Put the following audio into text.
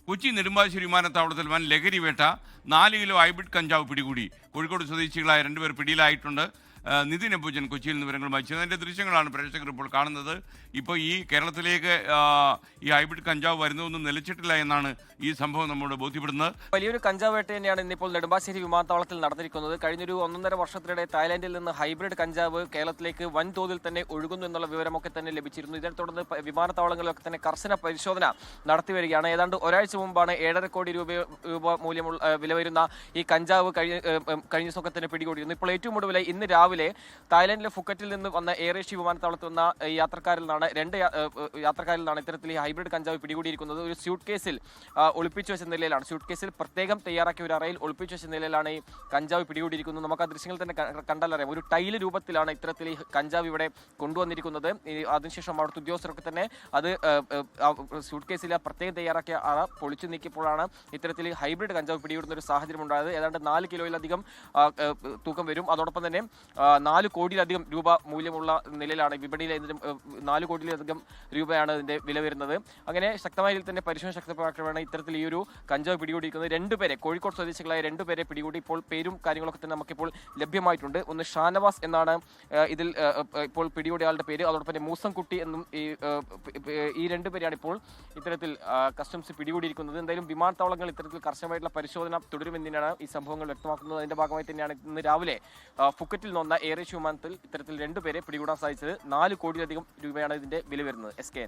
കൊച്ചി നെടുമ്പാശ്ശേരി വിമാനത്താവളത്തിൽ വൻ ലഹരി വേട്ട. 4 കിലോ ഹൈബ്രിഡ് കഞ്ചാവ് പിടികൂടി. കോഴിക്കോട് സ്വദേശികളായ 2 പേർ പിടിയിലായിട്ടുണ്ട്. നിതിൻ അബൂജൻ കൊച്ചിയിൽ നിന്ന് വിവരങ്ങളുമായി ചേർന്നു. അതിൻ്റെ ദൃശ്യങ്ങളാണ് പ്രേക്ഷകർ ഇപ്പോൾ കാണുന്നത്. ഇപ്പോൾ ഈ കേരളത്തിലേക്ക് ഈ ഹൈബ്രിഡ് കഞ്ചാവ് വരുന്നതൊന്നും നിലച്ചിട്ടില്ല എന്നാണ് ഈ സംഭവം നമ്മോട് ബോധ്യപ്പെടുന്നത്. വലിയൊരു കഞ്ചാവ് വേട്ട തന്നെയാണ് ഇന്നിപ്പോൾ നെടുമ്പാശ്ശേരി വിമാനത്താവളത്തിൽ നടന്നിരിക്കുന്നത്. കഴിഞ്ഞൊരു 1.5 വർഷത്തിനിടെ തായ്ലാന്റിൽ നിന്ന് ഹൈബ്രിഡ് കഞ്ചാവ് കേരളത്തിലേക്ക് വൻതോതിൽ തന്നെ ഒഴുകുന്നു എന്നുള്ള വിവരമൊക്കെ തന്നെ ലഭിച്ചിരുന്നു. ഇതിനെ തുടർന്ന് വിമാനത്താവളങ്ങളിലൊക്കെ തന്നെ കർശന പരിശോധന നടത്തി വരികയാണ്. ഏതാണ്ട് ഒരാഴ്ച മുമ്പാണ് 7.5 കോടി രൂപ മൂല്യമുള്ള വില വരുന്ന ഈ കഞ്ചാവ് കഴിഞ്ഞ ദിവസമൊക്കെ തന്നെ പിടികൂടിയിരുന്നു. ഇപ്പോൾ ഏറ്റവും ഒടുവിൽ ഇന്ന് രാവിലെ തായ്ലാന്റിലെ ഫുക്കറ്റിൽ നിന്ന് വന്ന എയർ ഏഷ്യ വിമാനത്താവളത്തിൽ വന്ന യാത്രക്കാരിൽ നിന്നാണ് 2 യാത്രക്കാരിൽ നിന്നാണ് ഇത്തരത്തിൽ ഈ ഹൈബ്രിഡ് കഞ്ചാവ് പിടികൂടിയിരിക്കുന്നത്. ഒരു സ്യൂട്ട് കേസിൽ ഒളിപ്പിച്ചു വെച്ച നിലയിലാണ്, സ്യൂട്ട് കേസിൽ പ്രത്യേകം തയ്യാറാക്കിയ ഒരു അറയിൽ ഒളിപ്പിച്ചു വെച്ച നിലയിലാണ് ഈ കഞ്ചാവ് പിടികൂടിയിരിക്കുന്നത്. നമുക്ക് ആ ദൃശ്യങ്ങൾ തന്നെ കണ്ടാലറിയാം. ഒരു ടൈല് രൂപത്തിലാണ് ഇത്തരത്തിൽ ഈ കഞ്ചാവ് ഇവിടെ കൊണ്ടുവന്നിരിക്കുന്നത്. അതിനുശേഷം അവിടുത്തെ ഉദ്യോഗസ്ഥരൊക്കെ തന്നെ അത് സ്യൂട്ട് കേസിൽ പ്രത്യേകം തയ്യാറാക്കിയ അറ പൊളിച്ചു നീക്കിയപ്പോഴാണ് ഇത്തരത്തിൽ ഹൈബ്രിഡ് കഞ്ചാവ് പിടികൂടുന്ന ഒരു സാഹചര്യം ഉണ്ടായത്. ഏതാണ്ട് 4 കിലോയിലധികം തൂക്കം വരും. അതോടൊപ്പം തന്നെ 4 കോടിയിലധികം രൂപ മൂല്യമുള്ള നിലയിലാണ് വിപണിയിലെ 4 കോടിയിലധികം രൂപയാണ് ഇതിന്റെ വില വരുന്നത്. അങ്ങനെ ശക്തമായ രീതിയിൽ തന്നെ പരിശോധന ശക്തമാക്കുകയാണ് ഇത്തരത്തിൽ ഈ ഒരു കഞ്ചാവ് പിടികൂടിയിരിക്കുന്നത്. 2 പേരെ, കോഴിക്കോട് സ്വദേശികളായ 2 പേരെ പിടികൂടി. ഇപ്പോൾ പേരും കാര്യങ്ങളൊക്കെ തന്നെ നമുക്കിപ്പോൾ ലഭ്യമായിട്ടുണ്ട്. ഒന്ന് ഷാനവാസ് എന്നാണ് ഇതിൽ ഇപ്പോൾ പിടികൂടിയ ആളുടെ പേര്. അതോടൊപ്പം തന്നെ മൂസംകുട്ടി എന്നും ഈ 2 പേരെയാണ് ഇപ്പോൾ ഇത്തരത്തിൽ കസ്റ്റംസ് പിടികൂടിയിരിക്കുന്നത്. എന്തായാലും വിമാനത്താവളങ്ങൾ ഇത്തരത്തിൽ കർശനമായിട്ടുള്ള പരിശോധന തുടരുമെന്നാണ് ഈ സംഭവങ്ങൾ വ്യക്തമാക്കുന്നത്. അതിന്റെ ഭാഗമായി തന്നെയാണ് ഇന്ന് രാവിലെ ഫുക്കറ്റിൽ നിന്ന എയർ ഏഷ്യ വിമാനത്തിൽ ഇത്തരത്തിൽ 2 പേരെ പിടികൂടാൻ സാധിച്ചത്. 4 കോടിയിലധികം രൂപയാണ് ഇതിന്റെ വില വരുന്നത്. SKN.